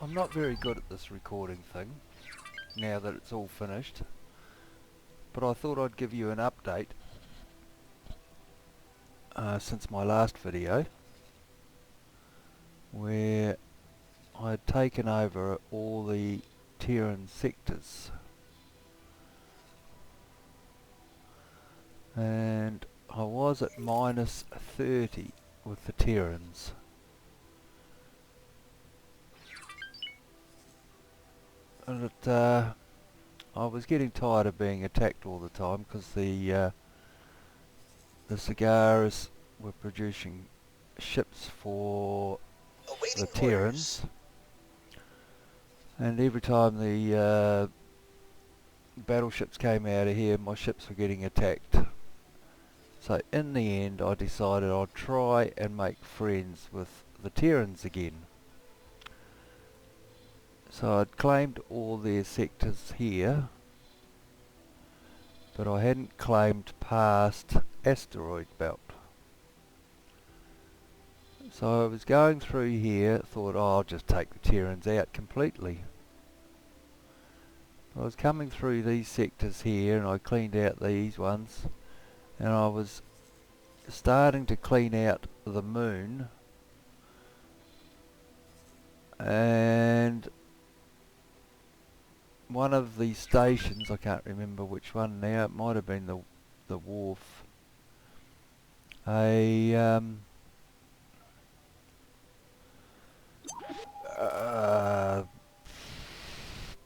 I'm not very good at this recording thing now that it's all finished, but I thought I'd give you an update since my last video, where I had taken over all the Terran sectors, and I was at minus 30 with the Terrans. And I was getting tired of being attacked all the time because the cigars were producing ships for the Terrans, and every time the battleships came out of here, my ships were getting attacked. So in the end I decided I'd try and make friends with the Terrans again. So I'd claimed all their sectors here, but I hadn't claimed past asteroid belt. So I was going through here, thought, oh, I'll just take the Terrans out completely. I was coming through these sectors here and I cleaned out these ones, and I was starting to clean out the moon, and one of the stations, I can't remember which one now, it might have been the wharf, a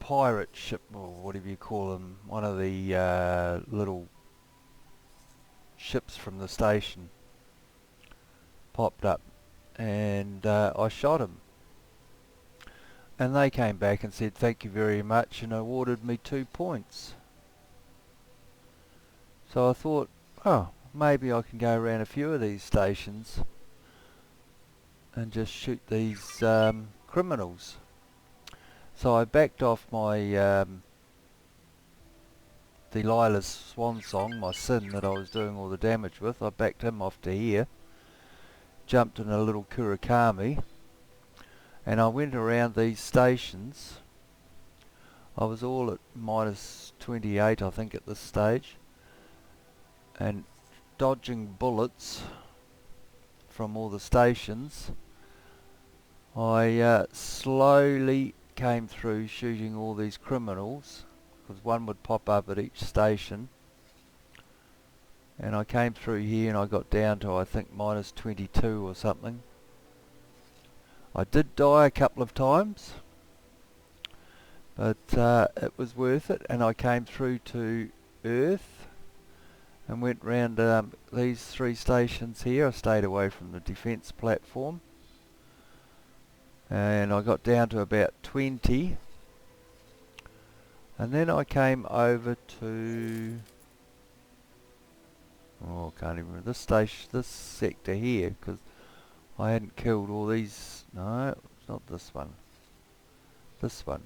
pirate ship, or whatever you call them, one of the little ships from the station popped up, and I shot him, and they came back and said thank you very much and awarded me 2 points. So I thought, oh, maybe I can go around a few of these stations and just shoot these criminals. So I backed off my Delilah's swan song, my sin that I was doing all the damage with. I backed him off to here, jumped in a little Kurakami, and I went around these stations. I was all at minus 28 I think at this stage, and dodging bullets from all the stations. I slowly came through shooting all these criminals, because one would pop up at each station, and I came through here and I got down to I think minus 22 or something. I did die a couple of times, but it was worth it, and I came through to Earth and went round these 3 stations here. I stayed away from the defence platform, and I got down to about 20, and then I came over to, oh, I can't even remember, this station, this sector here, because I hadn't killed all these. No, it's not this one. This one,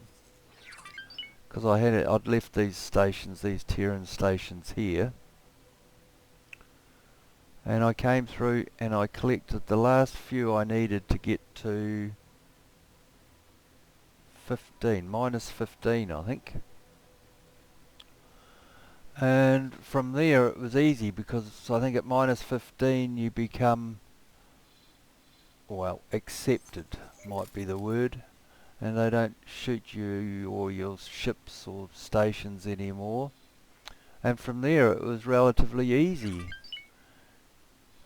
because I'd left these stations, these Terran stations here, and I came through and I collected the last few I needed to get to 15, minus 15 I think. And from there it was easy, because I think at minus 15 you become, well, accepted might be the word, and they don't shoot you or your ships or stations anymore. And from there it was relatively easy,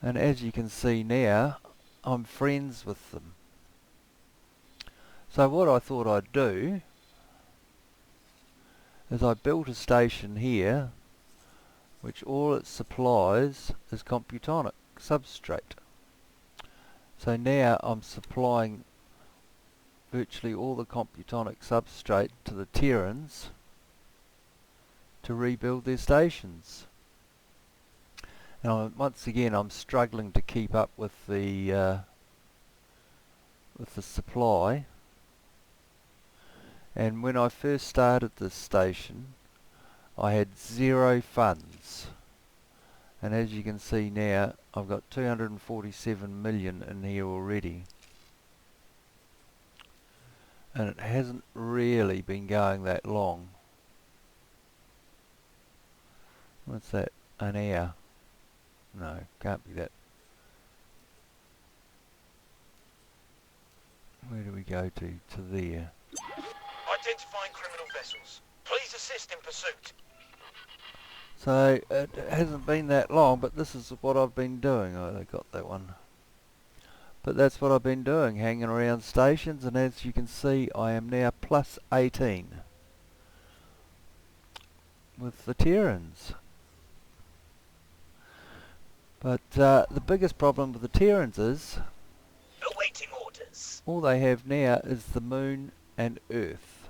and as you can see now, I'm friends with them. So what I thought I'd do is I built a station here which all it supplies is computonic substrate. So now I'm supplying virtually all the computonic substrate to the Terrans to rebuild their stations. And once again I'm struggling to keep up with the supply. And when I first started this station I had 0 funds, and as you can see now I've got 247 million in here already. and it hasn't really been going that long. What's that? An hour? No, can't be that. Where do we go to? To there. Identifying criminal vessels. Please assist in pursuit. So it hasn't been that long, but this is what I've been doing. Oh, I got that one. But that's what I've been doing, hanging around stations, and as you can see, I am now plus 18 with the Terrans. But the biggest problem with the Terrans is Awaiting orders. all they have now is the Moon and Earth.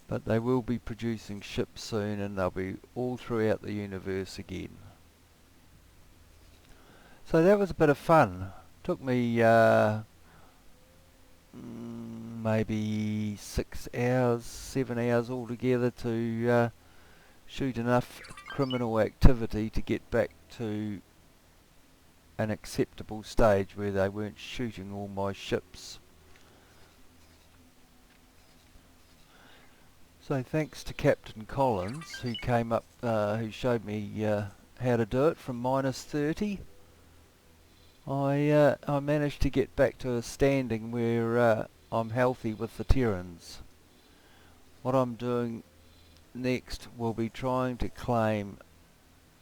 But they will be producing ships soon, and they'll be all throughout the universe again. So that was a bit of fun. Took me maybe 6 hours, 7 hours altogether to shoot enough criminal activity to get back to an acceptable stage where they weren't shooting all my ships. So thanks to Captain Collins, who came up, who showed me how to do it from -30. I managed to get back to a standing where I'm healthy with the Terrans. What I'm doing next will be trying to claim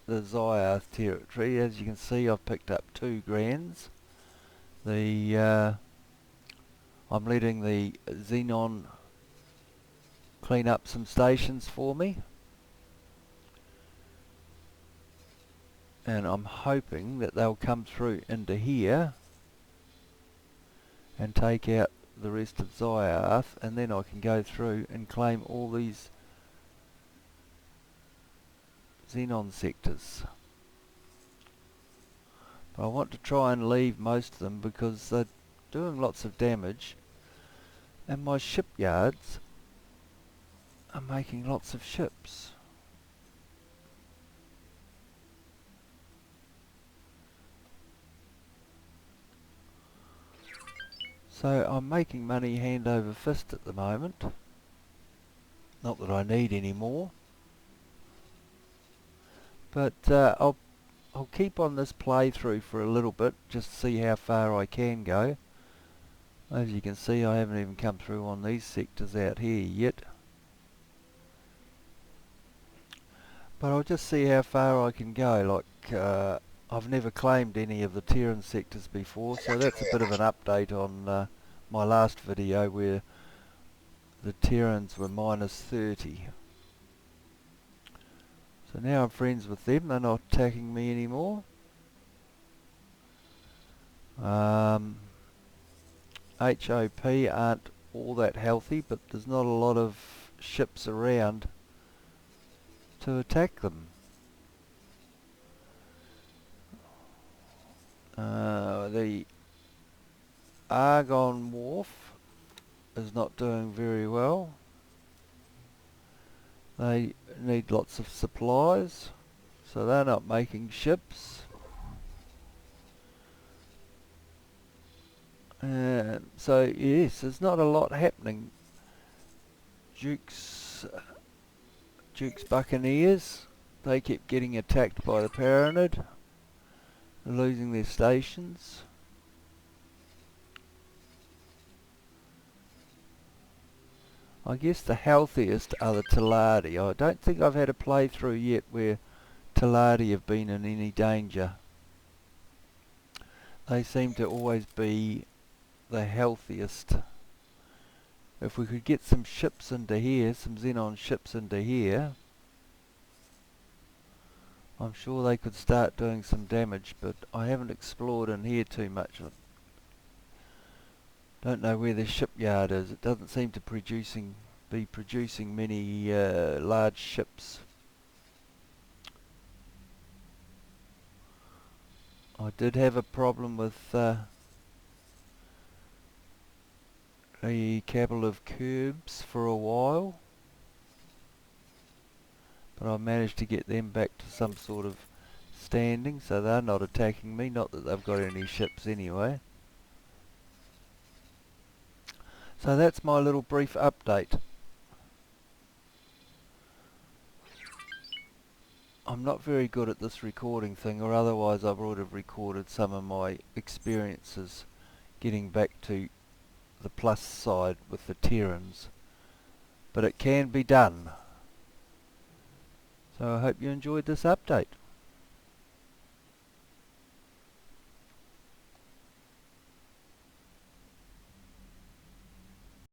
the Zyarth territory. As you can see, I've picked up 2 grands. I'm letting the Xenon clean up some stations for me, and I'm hoping that they'll come through into here and take out the rest of Zyarth, and then I can go through and claim all these Xenon sectors. But I want to try and leave most of them because they're doing lots of damage, and my shipyards are making lots of ships. So I'm making money hand over fist at the moment. Not that I need any more. But I'll keep on this playthrough for a little bit, just to see how far I can go. As you can see, I haven't even come through on these sectors out here yet. But I'll just see how far I can go. Like, I've never claimed any of the Terran sectors before, so that's a bit of an update on my last video where the Terrans were -30. So now I'm friends with them, they're not attacking me anymore. HOP aren't all that healthy, but there's not a lot of ships around to attack them. The Argon Wharf is not doing very well. They need lots of supplies, so they're not making ships. So yes, there's not a lot happening. Duke's Buccaneers, they keep getting attacked by the Paranid, losing their stations. I guess the healthiest are the Taladi. I don't think I've had a playthrough yet where Taladi have been in any danger. They seem to always be the healthiest. If we could get some ships into here, some Xenon ships into here, I'm sure they could start doing some damage, but I haven't explored in here too much. I don't know where the shipyard is. It doesn't seem to be producing many large ships. I did have a problem with the Capital of Curbs for a while, but I managed to get them back to some sort of standing, so they're not attacking me. Not that they've got any ships anyway. So that's my little brief update. I'm not very good at this recording thing, or otherwise I would have recorded some of my experiences getting back to the plus side with the Terrans. But it can be done. So I hope you enjoyed this update.